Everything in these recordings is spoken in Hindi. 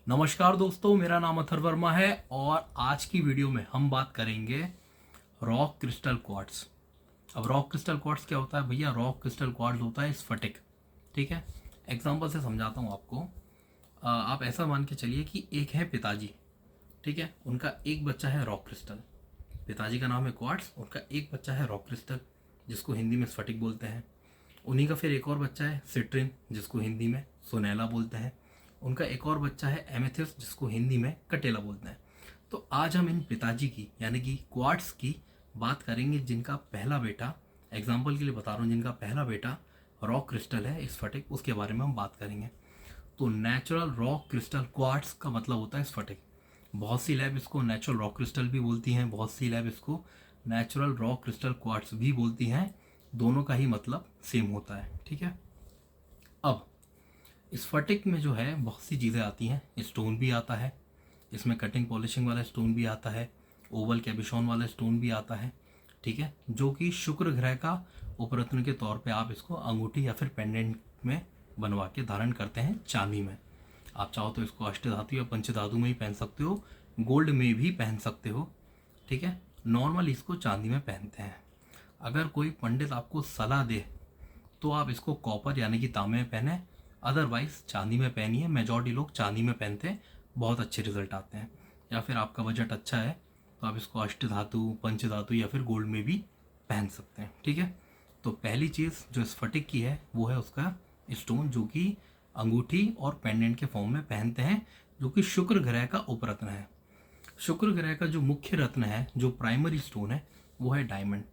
नमस्कार दोस्तों, मेरा नाम अथर वर्मा है और आज की वीडियो में हम बात करेंगे रॉक क्रिस्टल क्वार्ट्ज। अब रॉक क्रिस्टल क्वार्ट्ज क्या होता है भैया? रॉक क्रिस्टल क्वार्ट्ज होता है स्फटिक। ठीक है, एग्जांपल से समझाता हूँ आपको। आप ऐसा मान के चलिए कि एक है पिताजी, ठीक है, उनका एक बच्चा है रॉक क्रिस्टल। पिताजी का नाम है क्वार्ट्ज, उनका एक बच्चा है रॉक क्रिस्टल जिसको हिंदी में स्फटिक बोलते हैं। उन्हीं का फिर एक और बच्चा है सिट्रिन जिसको हिंदी में सुनैला बोलते हैं। उनका एक और बच्चा है एमेथिस्ट जिसको हिंदी में कटेला बोलते हैं। तो आज हम इन पिताजी की यानी कि क्वार्ट्स की बात करेंगे जिनका पहला बेटा, एग्जाम्पल के लिए बता रहा हूँ, जिनका पहला बेटा रॉक क्रिस्टल है स्फटिक, उसके बारे में हम बात करेंगे। तो नेचुरल रॉक क्रिस्टल क्वार्ट्स का मतलब होता है स्फटिक। बहुत सी लैब इसको नेचुरल रॉक क्रिस्टल भी बोलती हैं, बहुत सी लैब इसको नेचुरल रॉक क्रिस्टल क्वार्ट्स भी बोलती हैं। दोनों का ही मतलब सेम होता है। ठीक है, अब स्फटिक में जो है बहुत सी चीज़ें आती हैं। स्टोन भी आता है, इसमें कटिंग पॉलिशिंग वाला स्टोन भी आता है, ओवल कैबिशॉन वाला स्टोन भी आता है। ठीक है, जो कि शुक्र ग्रह का उपरत्न के तौर पे आप इसको अंगूठी या फिर पेंडेंट में बनवा के धारण करते हैं चांदी में। आप चाहो तो इसको अष्टधातु या पंचधातु में ही पहन सकते हो, गोल्ड में भी पहन सकते हो। ठीक है, नॉर्मल इसको चांदी में पहनते हैं। अगर कोई पंडित आपको सलाह दे तो आप इसको कॉपर यानी कि तांबे में पहने, अदरवाइज चांदी में पहनिए। मेजॉरिटी लोग चांदी में पहनते हैं, बहुत अच्छे रिजल्ट आते हैं। या फिर आपका बजट अच्छा है तो आप इसको अष्टधातु, पंचधातु या फिर गोल्ड में भी पहन सकते हैं। ठीक है, तो पहली चीज़ जो स्फटिक की है वो है उसका स्टोन, जो कि अंगूठी और पेंडेंट के फॉर्म में पहनते हैं, जो कि शुक्र ग्रह का उपरत्न है। शुक्र ग्रह का जो मुख्य रत्न है, जो प्राइमरी स्टोन है, वो है डायमंड।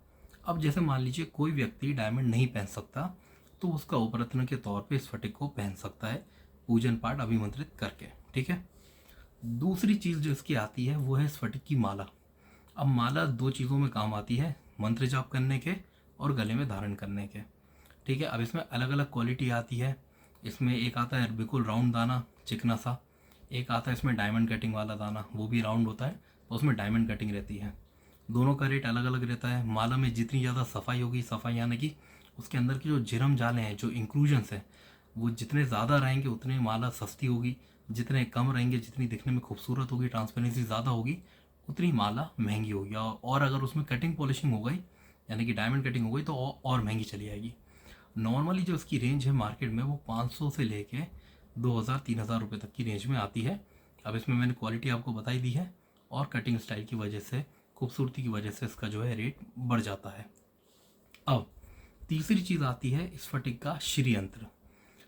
अब जैसे मान लीजिए कोई व्यक्ति डायमंड नहीं पहन सकता तो उसका उपरत्न के तौर पे स्फटिक को पहन सकता है, पूजन पाठ अभिमंत्रित करके। ठीक है, दूसरी चीज़ जो इसकी आती है वो है स्फटिक की माला। अब माला दो चीज़ों में काम आती है, मंत्र जाप करने के और गले में धारण करने के। ठीक है, अब इसमें अलग अलग क्वालिटी आती है। इसमें एक आता है बिल्कुल राउंड दाना, चिकना सा। एक आता है इसमें डायमंड कटिंग वाला दाना, वो भी राउंड होता है, तो उसमें डायमंड कटिंग रहती है। दोनों का रेट अलग अलग रहता है। माला में जितनी ज़्यादा सफाई होगी, सफाई यानी कि उसके अंदर की जो जिरम जाले हैं, जो इंक्लूजन्स हैं, वो जितने ज़्यादा रहेंगे उतने माला सस्ती होगी। जितने कम रहेंगे, जितनी दिखने में खूबसूरत होगी, ट्रांसपेरेंसी ज़्यादा होगी, उतनी माला महंगी होगी। और अगर उसमें कटिंग पॉलिशिंग हो गई यानी कि डायमंड कटिंग हो गई तो और महंगी चली आएगी। नॉर्मली जो इसकी रेंज है मार्केट में वो 500 से लेके 2000-3000 रुपये तक की रेंज में आती है। अब इसमें मैंने क्वालिटी आपको बताई दी है और कटिंग स्टाइल की वजह से, खूबसूरती की वजह से इसका जो है रेट बढ़ जाता है। अब तीसरी चीज़ आती है स्फटिक का श्रीयंत्र।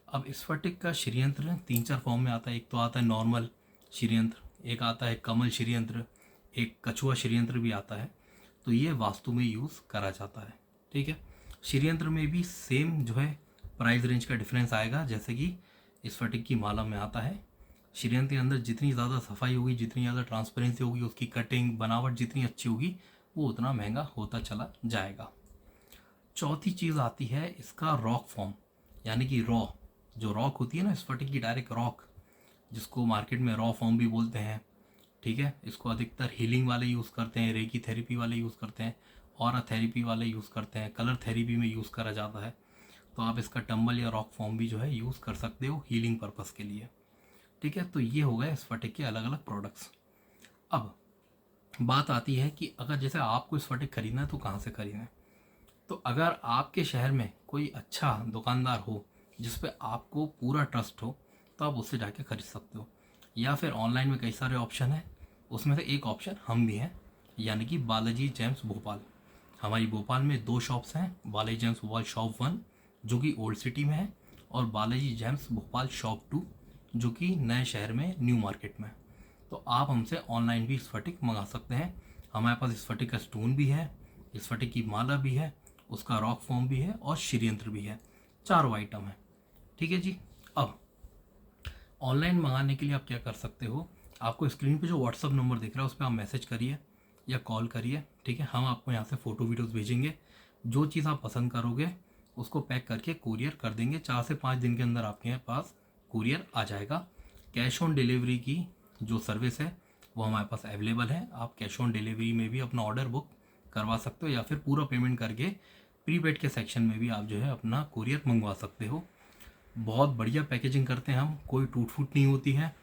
अब स्फटिक का श्रीयंत्र 3-4 फॉर्म में आता है। एक तो आता है नॉर्मल श्रीयंत्र, एक आता है कमल श्रीयंत्र, एक कछुआ श्रीयंत्र भी आता है। तो ये वास्तु में यूज़ करा जाता है। ठीक है, श्रीयंत्र में भी सेम जो है प्राइस रेंज का डिफरेंस आएगा जैसे कि स्फटिक की माला में आता है। श्रीयंत्र के अंदर जितनी ज़्यादा सफाई होगी, जितनी ज़्यादा ट्रांसपेरेंसी होगी, उसकी कटिंग बनावट जितनी अच्छी होगी, वो उतना महंगा होता चला जाएगा। चौथी चीज़ आती है इसका रॉक फॉर्म, यानी कि रॉ, जो रॉक होती है ना स्फटिक की, डायरेक्ट रॉक, जिसको मार्केट में रॉ फॉर्म भी बोलते हैं। ठीक है, इसको अधिकतर हीलिंग वाले यूज़ करते हैं, रेकी थेरेपी वाले यूज़ करते हैं, और थेरेपी वाले यूज़ करते हैं, कलर थेरेपी में यूज़ करा जाता है। तो आप इसका टम्बल या रॉक फॉर्म भी जो है यूज़ कर सकते हो हीलिंग पर्पज़ के लिए। ठीक है, तो ये हो गए स्फटिक के अलग अलग प्रोडक्ट्स। अब बात आती है कि अगर जैसे आपको स्फटिक खरीदना है तो कहाँ से खरीदना है। तो अगर आपके शहर में कोई अच्छा दुकानदार हो जिस पे आपको पूरा ट्रस्ट हो तो आप उससे जाके खरीद सकते हो। या फिर ऑनलाइन में कई सारे ऑप्शन हैं, उसमें से एक ऑप्शन हम भी हैं, यानी कि बालाजी जेम्स भोपाल। हमारी भोपाल में 2 शॉप्स हैं, बालाजी जेम्स भोपाल शॉप 1 जो कि ओल्ड सिटी में है, और बालाजी जेम्स भोपाल शॉप 2 जो कि नए शहर में न्यू मार्केट में। तो आप हमसे ऑनलाइन भी स्फटिक मंगा सकते हैं। हमारे पास स्फटिक का स्टोन भी है, स्फटिक की माला भी है, उसका रॉक फॉर्म भी है और श्रीयंत्र भी है। 4 आइटम है। ठीक है जी। अब ऑनलाइन मंगाने के लिए आप क्या कर सकते हो, आपको स्क्रीन पे जो व्हाट्सअप नंबर दिख रहा है उस पर आप मैसेज करिए या कॉल करिए। ठीक है, हम आपको यहाँ से फ़ोटो वीडियोज़ भेजेंगे। जो चीज़ आप पसंद करोगे उसको पैक करके कुरियर कर देंगे। 4 से 5 दिन के अंदर आपके पास कुरियर आ जाएगा। कैश ऑन डिलीवरी की जो सर्विस है वो हमारे पास अवेलेबल है। आप कैश ऑन डिलीवरी में भी अपना ऑर्डर बुक करवा सकते हो या फिर पूरा पेमेंट करके प्रीपेड के सेक्शन में भी आप जो है अपना कुरियर मंगवा सकते हो। बहुत बढ़िया पैकेजिंग करते हैं हम, कोई टूट फूट नहीं होती है।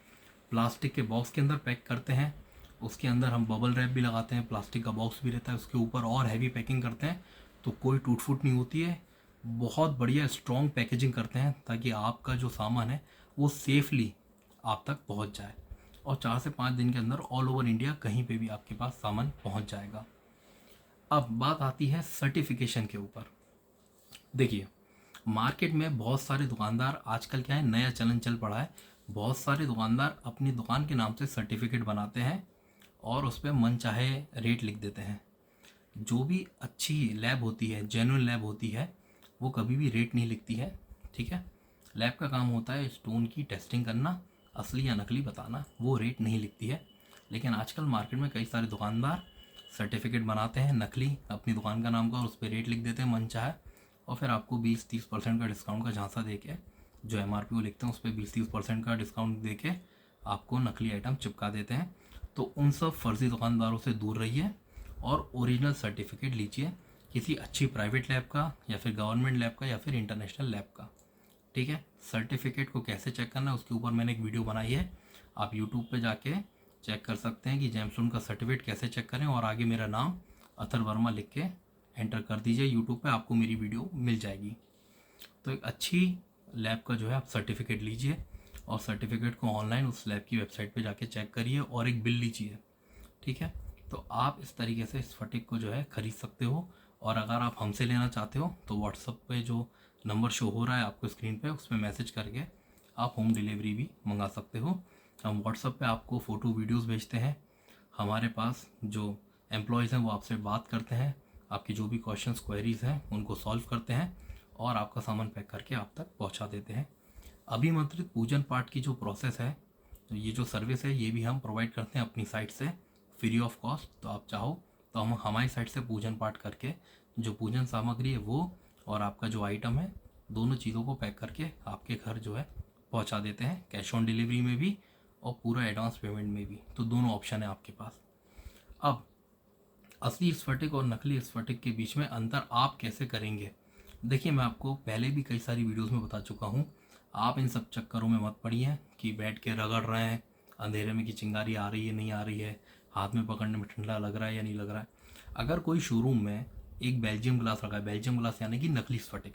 प्लास्टिक के बॉक्स के अंदर पैक करते हैं, उसके अंदर हम बबल रैप भी लगाते हैं, प्लास्टिक का बॉक्स भी रहता है, उसके ऊपर और हैवी पैकिंग करते हैं तो कोई टूट फूट नहीं होती है। बहुत बढ़िया स्ट्रॉन्ग पैकेजिंग करते हैं ताकि आपका जो सामान है वो सेफली आप तक पहुंच जाए, और 4 से 5 दिन के अंदर ऑल ओवर इंडिया कहीं पे भी आपके पास सामान पहुंच जाएगा। अब बात आती है सर्टिफिकेशन के ऊपर। देखिए, मार्केट में बहुत सारे दुकानदार आजकल क्या है, नया चलन चल पड़ा है, बहुत सारे दुकानदार अपनी दुकान के नाम से सर्टिफिकेट बनाते हैं और उस पर मन चाहे रेट लिख देते हैं। जो भी अच्छी लैब होती है, जेन्युइन लैब होती है, वो कभी भी रेट नहीं लिखती है। ठीक है, लैब का काम होता है स्टोन की टेस्टिंग करना, असली या नकली बताना, वो रेट नहीं लिखती है। लेकिन आजकल मार्केट में कई सारे दुकानदार सर्टिफिकेट बनाते हैं नकली अपनी दुकान का नाम का, और उस पर रेट लिख देते हैं मन चाहे, और फिर आपको 20-30% का डिस्काउंट का झांसा दे के, जो MRP को लिखते हैं उस पर 20-30% का डिस्काउंट दे के आपको नकली आइटम चिपका देते हैं। तो उन सब फर्जी दुकानदारों से दूर रहिए और ओरिजिनल सर्टिफिकेट लीजिए किसी अच्छी प्राइवेट लैब का, या फिर गवर्नमेंट लैब का, या फिर इंटरनेशनल लैब का। ठीक है, सर्टिफिकेट को कैसे चेक करना है उसके ऊपर मैंने एक वीडियो बनाई है, आप यूट्यूब पे जाके चेक कर सकते हैं कि जेमस्टोन का सर्टिफिकेट कैसे चेक करें, और आगे मेरा नाम अथर वर्मा लिख के एंटर कर दीजिए यूट्यूब पे, आपको मेरी वीडियो मिल जाएगी। तो एक अच्छी लैब का जो है आप सर्टिफिकेट लीजिए, और सर्टिफिकेट को ऑनलाइन उस लैब की वेबसाइट पे जाके चेक करिए, और एक बिल लीजिए। ठीक है, तो आप इस तरीके से स्फटिक को जो है खरीद सकते हो। और अगर आप हमसे लेना चाहते हो तो व्हाट्सएप पे जो नंबर शो हो रहा है आपको स्क्रीन पे, उस पर मैसेज करके आप होम डिलीवरी भी मंगा सकते हो। हम व्हाट्सएप पे आपको फ़ोटो वीडियोस भेजते हैं, हमारे पास जो एम्प्लॉयज़ हैं वो आपसे बात करते हैं, आपकी जो भी क्वेश्चंस क्वेरीज़ हैं उनको सॉल्व करते हैं, और आपका सामान पैक करके आप तक पहुंचा देते हैं। अभिमंत्रित पूजन पाठ की जो प्रोसेस है, तो ये जो सर्विस है ये भी हम प्रोवाइड करते हैं अपनी साइट से फ्री ऑफ कॉस्ट। तो आप चाहो तो हम हमारी साइट से पूजन पाठ करके जो पूजन सामग्री है वो और आपका जो आइटम है, दोनों चीज़ों को पैक करके आपके घर जो है पहुंचा देते हैं, कैश ऑन डिलीवरी में भी और पूरा एडवांस पेमेंट में भी। तो दोनों ऑप्शन है आपके पास। अब असली स्फटिक और नकली स्फटिक के बीच में अंतर आप कैसे करेंगे? देखिए, मैं आपको पहले भी कई सारी वीडियोस में बता चुका हूँ, आप इन सब चक्करों में मत पड़िए कि बैठ के रगड़ रहे हैं अंधेरे में कि चिंगारी आ रही है नहीं आ रही है, हाथ में पकड़ने में ठंडा लग रहा है या नहीं लग रहा है। अगर कोई शोरूम में एक बेल्जियम ग्लास रखा है, बेल्जियम ग्लास यानी कि नकली स्फटिक,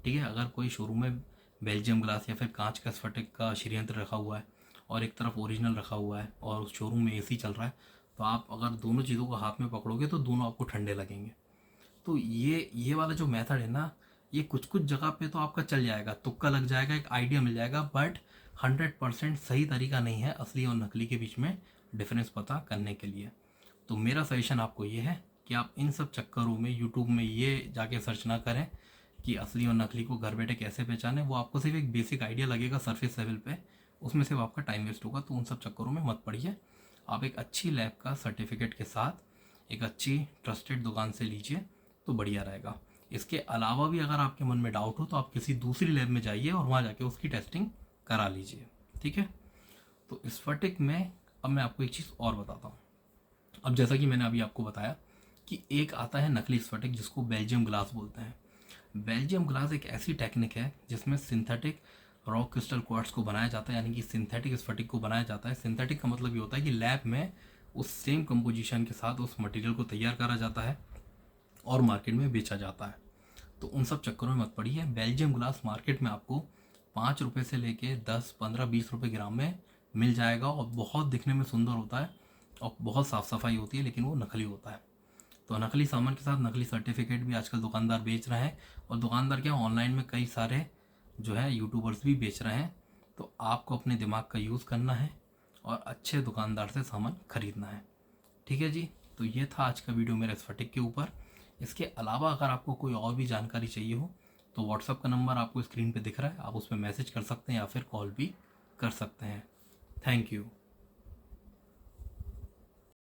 ठीक है, अगर कोई शोरूम में बेल्जियम ग्लास या फिर कांच का स्फटिक का श्रीयंत्र रखा हुआ है और एक तरफ ओरिजिनल रखा हुआ है, और उस शोरूम में AC चल रहा है, तो आप अगर दोनों चीज़ों को हाथ में पकड़ोगे तो दोनों आपको ठंडे लगेंगे। तो ये वाला जो मेथड है ना, ये कुछ कुछ जगह पे तो आपका चल जाएगा, तुक्का लग जाएगा, एक आइडिया मिल जाएगा, बट 100% सही तरीका नहीं है असली और नकली के बीच में डिफरेंस पता करने के लिए। तो मेरा सजेशन आपको ये है कि आप इन सब चक्करों में यूट्यूब में ये जाके सर्च ना करें कि असली और नकली को घर बैठे कैसे पहचाने। वो आपको सिर्फ एक बेसिक आइडिया लगेगा सरफेस लेवल पे, उसमें सिर्फ आपका टाइम वेस्ट होगा। तो उन सब चक्करों में मत पड़िए, आप एक अच्छी लैब का सर्टिफिकेट के साथ एक अच्छी ट्रस्टेड दुकान से लीजिए तो बढ़िया रहेगा। इसके अलावा भी अगर आपके मन में डाउट हो तो आप किसी दूसरी लैब में जाइए और वहाँ जाके उसकी टेस्टिंग करा लीजिए। ठीक है, तो स्फटिक में अब मैं आपको एक चीज़ और बताता हूँ। अब जैसा कि मैंने अभी आपको बताया कि एक आता है नकली स्फटिक जिसको बेल्जियम ग्लास बोलते हैं। बेल्जियम ग्लास एक ऐसी टेक्निक है जिसमें सिंथेटिक रॉक क्रिस्टल क्वार्ट्ज को बनाया जाता है, यानी कि सिंथेटिक स्फटिक को बनाया जाता है। सिंथेटिक का मतलब ये होता है कि लैब में उस सेम कंपोजिशन के साथ उस मटेरियल को तैयार करा जाता है और मार्केट में बेचा जाता है। तो उन सब चक्करों में मत पड़िए। बेल्जियम ग्लास मार्केट में आपको 5 रुपये से लेके 10, 15, 20 रुपये ग्राम में मिल जाएगा, और बहुत दिखने में सुंदर होता है और बहुत साफ़ सफाई होती है, लेकिन वो नकली होता है। तो नकली सामान के साथ नकली सर्टिफिकेट भी आजकल दुकानदार बेच रहे हैं, और दुकानदार क्या ऑनलाइन में कई सारे जो है यूट्यूबर्स भी बेच रहे हैं। तो आपको अपने दिमाग का यूज़ करना है और अच्छे दुकानदार से सामान खरीदना है। ठीक है जी, तो ये था आज का वीडियो मेरे स्फटिक के ऊपर। इसके अलावा अगर आपको कोई और भी जानकारी चाहिए हो तो व्हाट्सएप का नंबर आपको स्क्रीन पे दिख रहा है, आप उस पर मैसेज कर सकते हैं या फिर कॉल भी कर सकते हैं। Thank you.